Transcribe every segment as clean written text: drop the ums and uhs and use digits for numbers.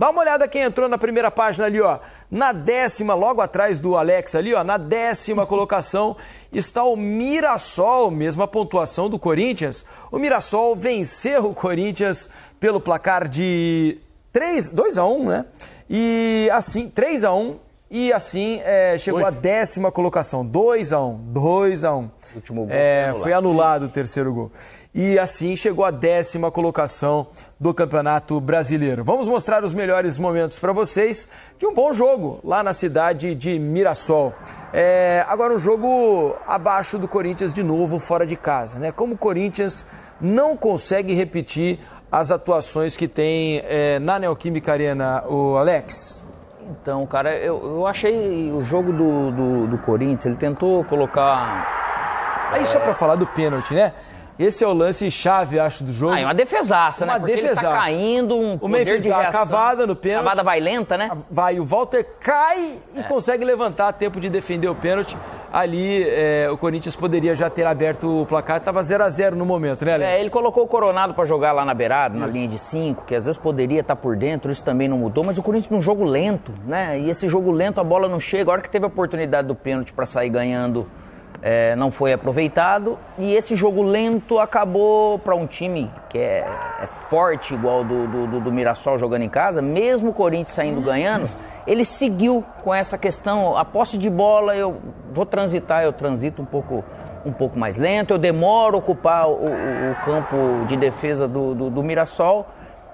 Dá uma olhada quem entrou na primeira página ali, ó. Na 10ª, logo atrás do Alex ali, ó. Na 10ª colocação está o Mirassol, mesma pontuação do Corinthians. O Mirassol venceu o Corinthians pelo placar de 2-1, né? E assim, 3-1. E assim chegou à 10ª colocação. 2-1. Último gol foi anulado o terceiro gol. E assim chegou à 10ª colocação do Campeonato Brasileiro. Vamos mostrar os melhores momentos para vocês de um bom jogo lá na cidade de Mirassol. Agora um jogo abaixo do Corinthians de novo, fora de casa, né? Como o Corinthians não consegue repetir as atuações que tem na Neoquímica Arena, o Alex? Então, cara, eu achei o jogo do Corinthians, ele tentou colocar... Aí só para falar do pênalti, né? Esse é o lance chave, acho, do jogo. É uma defesaça, né? Porque ele tá caindo, um poder de reação. Cavada no pênalti. Cavada vai lenta, né? O Walter cai e consegue levantar a tempo de defender o pênalti. Ali o Corinthians poderia já ter aberto o placar, estava 0-0 no momento, né, Alex? Ele colocou o Coronado para jogar lá na beirada, na linha de 5, que às vezes poderia estar por dentro, isso também não mudou, mas o Corinthians num jogo lento, né? E esse jogo lento, a bola não chega. A hora que teve a oportunidade do pênalti para sair ganhando, não foi aproveitado, e esse jogo lento acabou para um time que é forte, igual do Mirassol jogando em casa, mesmo o Corinthians saindo ganhando, ele seguiu com essa questão, a posse de bola, eu vou transitar, eu transito um pouco mais lento, eu demoro a ocupar o campo de defesa do Mirassol,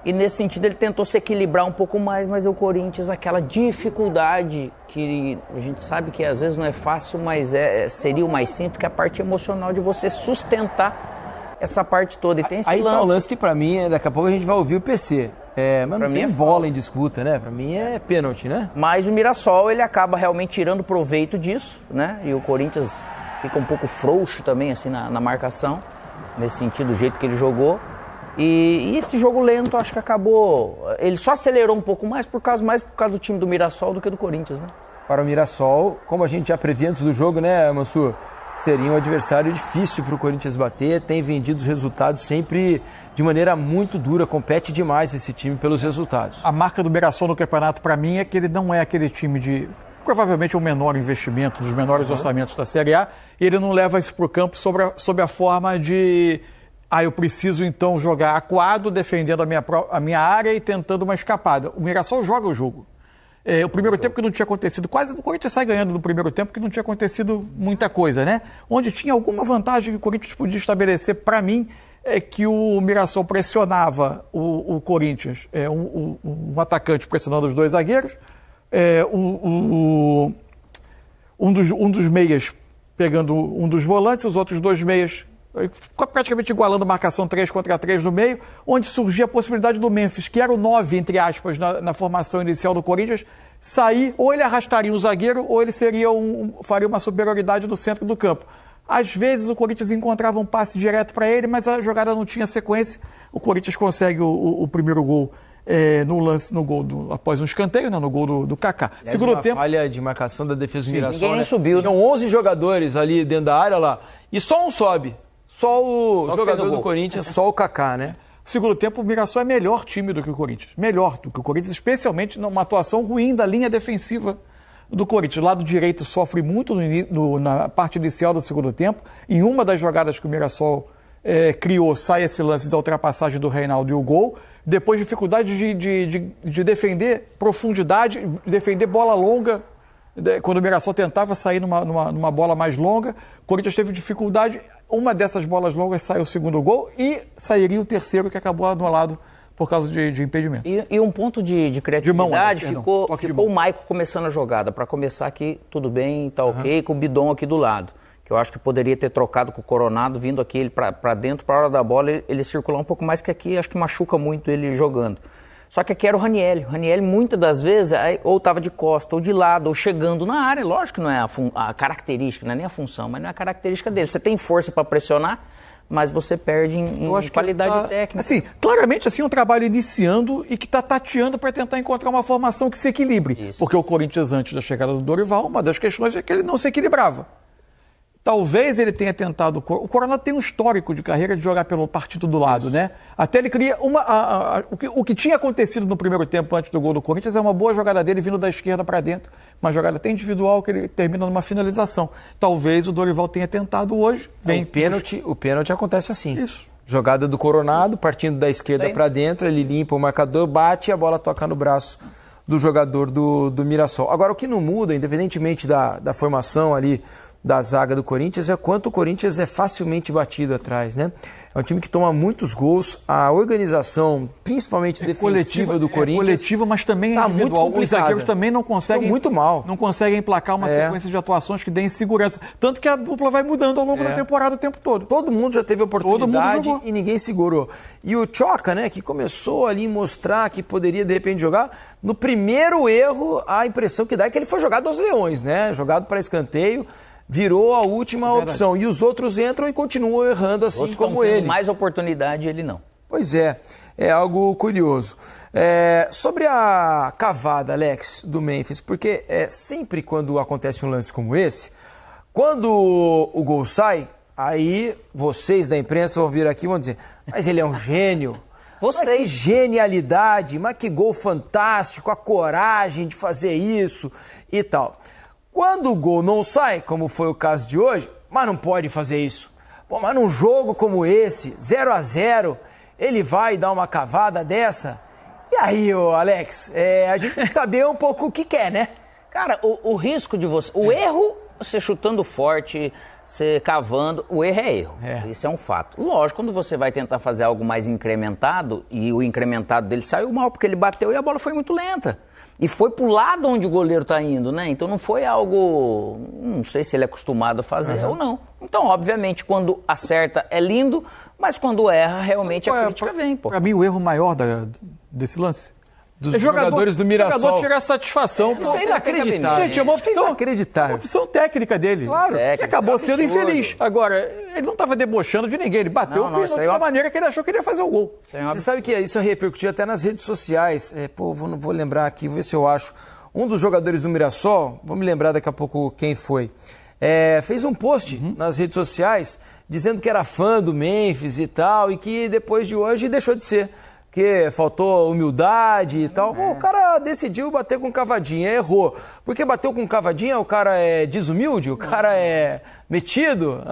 e nesse sentido ele tentou se equilibrar um pouco mais, mas o Corinthians, aquela dificuldade que a gente sabe que às vezes não é fácil, mas seria o mais simples, que é a parte emocional de você sustentar essa parte toda. E tem esse lance. Tá um lance que pra mim, daqui a pouco a gente vai ouvir o PC. Mas não tem bola em disputa, né? Pra mim é pênalti, né? Mas o Mirassol, ele acaba realmente tirando proveito disso, né? E o Corinthians fica um pouco frouxo também, assim, na marcação, nesse sentido, do jeito que ele jogou. E esse jogo lento, acho que acabou... Ele só acelerou um pouco mais por causa do time do Mirassol do que do Corinthians, né? Para o Mirassol, como a gente já previa antes do jogo, né, Mansur? Seria um adversário difícil para o Corinthians bater, tem vendido os resultados sempre de maneira muito dura, compete demais esse time pelos resultados. A marca do Mirassol no campeonato, para mim, é que ele não é aquele time de... Provavelmente o menor investimento, dos menores orçamentos da Série A, e ele não leva isso para o campo sob a forma de... eu preciso então jogar acuado, defendendo a minha área e tentando uma escapada. O Mirassol joga o jogo. O primeiro tempo que não tinha acontecido, quase o Corinthians sai ganhando no primeiro tempo, que não tinha acontecido muita coisa, né? Onde tinha alguma vantagem que o Corinthians podia estabelecer, para mim, é que o Mirassol pressionava o Corinthians, um atacante pressionando os dois zagueiros, um dos meias pegando um dos volantes, os outros dois meias praticamente igualando a marcação 3 contra 3 no meio, onde surgia a possibilidade do Memphis, que era o 9, entre aspas, na formação inicial do Corinthians, sair, ou ele arrastaria o zagueiro, ou ele faria uma superioridade no centro do campo. Às vezes o Corinthians encontrava um passe direto para ele, mas a jogada não tinha sequência. O Corinthians consegue o primeiro gol no gol após um escanteio, no gol do Kaká. Segundo tempo, falha de marcação da defesa do Mirassol. Ninguém subiu. Tinham 11 jogadores ali dentro da área lá, e só um sobe. Só o jogador do Corinthians, só o Kaká, né? No segundo tempo, o Mirassol é melhor time do que o Corinthians. Melhor do que o Corinthians, especialmente numa atuação ruim da linha defensiva do Corinthians. O lado direito sofre muito na parte inicial do segundo tempo. Em uma das jogadas que o Mirassol criou, sai esse lance da ultrapassagem do Reinaldo e o gol. Depois, dificuldade de defender profundidade, defender bola longa. Quando o Mirassol tentava sair numa bola mais longa, o Corinthians teve dificuldade. Uma dessas bolas longas saiu o segundo gol e sairia o terceiro, que acabou anulado por causa de impedimento. E um ponto de criatividade, ficou o Maicon começando a jogada. Para começar aqui, tudo bem, tá ok, com o Bidon aqui do lado. Que eu acho que poderia ter trocado com o Coronado, vindo aqui para dentro, para a hora da bola, ele circular um pouco mais, que aqui acho que machuca muito ele jogando. Só que aqui era o Ranieri. O Ranieri, muitas das vezes, ou estava de costa, ou de lado, ou chegando na área. Lógico que não é a característica, não é nem a função, mas não é a característica dele. Você tem força para pressionar, mas você perde em qualidade técnica. Assim, claramente, assim, um trabalho iniciando e que está tateando para tentar encontrar uma formação que se equilibre. Isso. Porque o Corinthians, antes da chegada do Dorival, uma das questões é que ele não se equilibrava. Talvez ele tenha tentado... O Coronado tem um histórico de carreira de jogar pelo partido do lado, né? Até ele cria o que tinha acontecido no primeiro tempo antes do gol do Corinthians é uma boa jogada dele vindo da esquerda para dentro. Uma jogada até individual que ele termina numa finalização. Talvez o Dorival tenha tentado hoje. O pênalti acontece assim. Isso. Jogada do Coronado, partindo da esquerda para dentro, ele limpa o marcador, bate e a bola toca no braço do jogador do Mirassol. Agora, o que não muda, independentemente da formação ali da zaga do Corinthians, é quanto o Corinthians é facilmente batido atrás, né? É um time que toma muitos gols, a organização, principalmente defensiva do Corinthians... É coletiva, mas também tá individual. muito Os zagueiros também não conseguem... muito mal. Não conseguem emplacar uma sequência de atuações que deem segurança. Tanto que a dupla vai mudando ao longo da temporada o tempo todo. Todo mundo já teve oportunidade e ninguém segurou. E o Tchoca, né, que começou ali a mostrar que poderia de repente jogar, no primeiro erro, a impressão que dá é que ele foi jogado aos leões, né? Jogado para escanteio. Virou a última opção. E os outros entram e continuam errando assim outros como tendo ele. Mais oportunidade, ele não. Pois é algo curioso. Sobre a cavada, Alex, do Memphis, porque sempre quando acontece um lance como esse, quando o gol sai, aí vocês da imprensa vão vir aqui e vão dizer, mas ele é um gênio. Mas que genialidade, mas que gol fantástico, a coragem de fazer isso e tal. Quando o gol não sai, como foi o caso de hoje, mas não pode fazer isso. Pô, mas num jogo como esse, 0-0, ele vai dar uma cavada dessa? E aí, Alex, a gente tem que saber um pouco o que quer, né? Cara, o risco de você... O erro, você chutando forte, você cavando, o erro é erro. Isso é um fato. Lógico, quando você vai tentar fazer algo mais incrementado, e o incrementado dele saiu mal, porque ele bateu e a bola foi muito lenta. E foi pro lado onde o goleiro tá indo, né? Então não foi algo... Não sei se ele é acostumado a fazer ou não. Então, obviamente, quando acerta é lindo, mas quando erra, realmente a crítica vem, pô. Pra mim, o erro maior desse lance... Dos jogadores do Mirassol. O jogador tirar satisfação. Isso é inacreditável. Gente, é uma opção, inacreditável. Uma opção técnica dele. Claro. E acabou sendo infeliz. Agora, ele não estava debochando de ninguém. Ele bateu o pênalti da maneira que ele achou que ele ia fazer o gol. Você sabe que isso repercutiu até nas redes sociais. Vou lembrar aqui, vou ver se eu acho. Um dos jogadores do Mirassol, vou me lembrar daqui a pouco quem foi, fez um post nas redes sociais dizendo que era fã do Memphis e tal, e que depois de hoje deixou de ser. Porque faltou humildade e tal. O cara decidiu bater com cavadinha, errou. Porque bateu com cavadinha, o cara é desumilde, o cara é metido.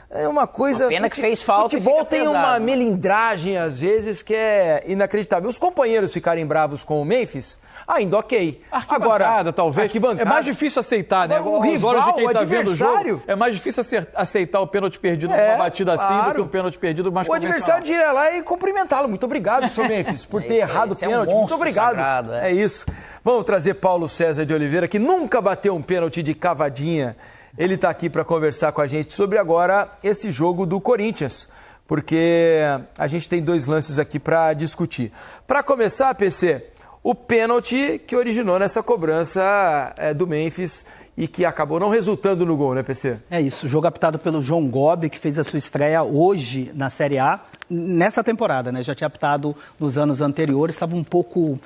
É uma coisa... Uma pena que fez falta. Futebol e tem pesado, uma melindragem, às vezes, que é inacreditável. Os companheiros ficarem bravos com o Memphis, ainda ok. Agora, talvez. Arquibancada. É mais difícil aceitar, né? O rival, olhos de quem o tá vendo o adversário. jogo, é mais difícil aceitar o pênalti perdido numa batida assim do que o pênalti perdido mais o adversário de ir lá e cumprimentá-lo. Muito obrigado, seu Memphis, por ter errado o pênalti. Muito obrigado. Sagrado, é isso. Vamos trazer Paulo César de Oliveira, que nunca bateu um pênalti de cavadinha. Ele está aqui para conversar com a gente sobre agora esse jogo do Corinthians, porque a gente tem dois lances aqui para discutir. Para começar, PC, o pênalti que originou nessa cobrança do Memphis e que acabou não resultando no gol, né, PC? É isso, jogo apitado pelo João Gobi, que fez a sua estreia hoje na Série A, nessa temporada, né? Já tinha apitado nos anos anteriores,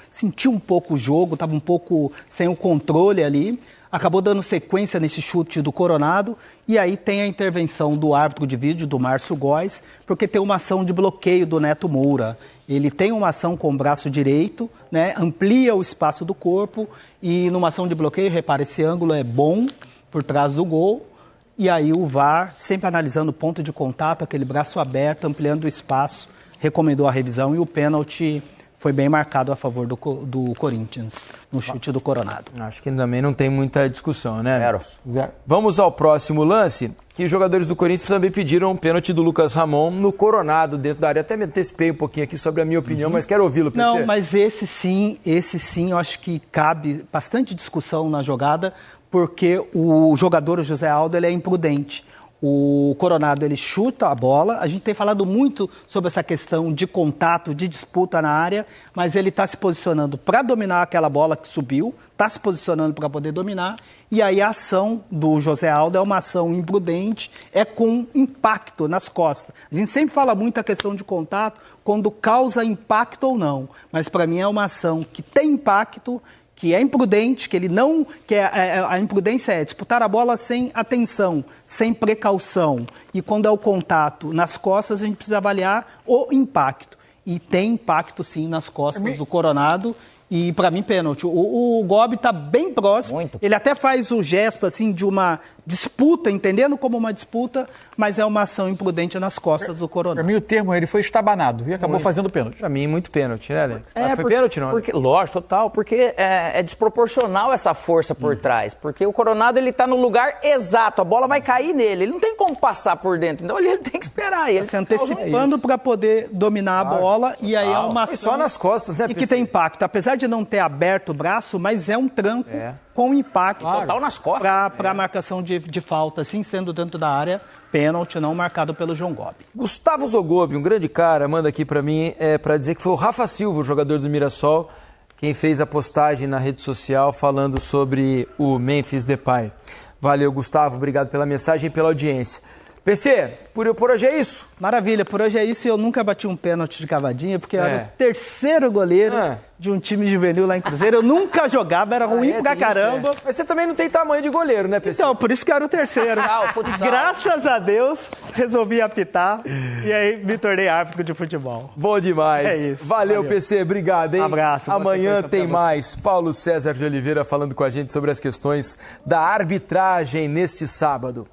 sentiu um pouco o jogo, estava um pouco sem o controle ali. Acabou dando sequência nesse chute do Coronado e aí tem a intervenção do árbitro de vídeo, do Márcio Góes, porque tem uma ação de bloqueio do Neto Moura. Ele tem uma ação com o braço direito, né, amplia o espaço do corpo e numa ação de bloqueio, repara, esse ângulo é bom por trás do gol e aí o VAR, sempre analisando o ponto de contato, aquele braço aberto, ampliando o espaço, recomendou a revisão e o pênalti foi bem marcado a favor do Corinthians, no chute do Coronado. Acho que também não tem muita discussão, né? Zero. Vamos ao próximo lance, que os jogadores do Corinthians também pediram um pênalti do Lucas Ramon no Coronado, dentro da área. Até me antecipei um pouquinho aqui sobre a minha opinião, mas quero ouvi-lo, PC. Não, mas esse sim, eu acho que cabe bastante discussão na jogada, porque o jogador, o José Aldo, ele é imprudente. O Coronado, ele chuta a bola. A gente tem falado muito sobre essa questão de contato, de disputa na área, mas ele está se posicionando para dominar aquela bola que subiu, está se posicionando para poder dominar, e aí a ação do José Aldo é uma ação imprudente, é com impacto nas costas. A gente sempre fala muito a questão de contato, quando causa impacto ou não, mas para mim é uma ação que tem impacto, que é imprudente, que ele não... a imprudência é disputar a bola sem atenção, sem precaução. E quando é o contato nas costas, a gente precisa avaliar o impacto. E tem impacto, sim, nas costas do Coronado. E, para mim, pênalti. O Gobi está bem próximo. Muito. Ele até faz o gesto, assim, de uma disputa, entendendo como uma disputa, mas é uma ação imprudente nas costas do Para Coronado. mim, o termo, ele foi estabanado e acabou fazendo pênalti. Pra mim, muito pênalti, né, Alex? Foi porque, pênalti, não? Porque, lógico, total, porque é desproporcional essa força por trás, porque o Coronado, ele tá no lugar exato, a bola vai cair nele, ele não tem como passar por dentro, então ele tem que esperar. Ele Se antecipando para poder dominar a bola, e aí é uma ação... Foi só nas costas, né, E que PC? tem impacto, apesar de não ter aberto o braço, mas é um tranco com impacto Total nas costas. para a marcação de falta, assim, sendo dentro da área, pênalti não marcado pelo João Gobi. Gustavo Zogobi, um grande cara, manda aqui pra mim para dizer que foi o Rafa Silva, o jogador do Mirassol, quem fez a postagem na rede social falando sobre o Memphis Depay. Valeu, Gustavo, obrigado pela mensagem e pela audiência. PC, por hoje é isso? Maravilha, por hoje é isso. Eu nunca bati um pênalti de cavadinha, porque eu era o terceiro goleiro de um time juvenil lá em Cruzeiro. Eu nunca jogava, era ruim pra caramba. Mas você também não tem tamanho de goleiro, né, PC? Então, por isso que eu era o terceiro. Futsal. Graças a Deus, resolvi apitar e aí me tornei árbitro de futebol. Bom demais. É isso. Valeu, Valeu. PC, obrigado, hein? Abraço, boa Amanhã sequência tem pra mais. Paulo César de Oliveira falando com a gente sobre as questões da arbitragem neste sábado.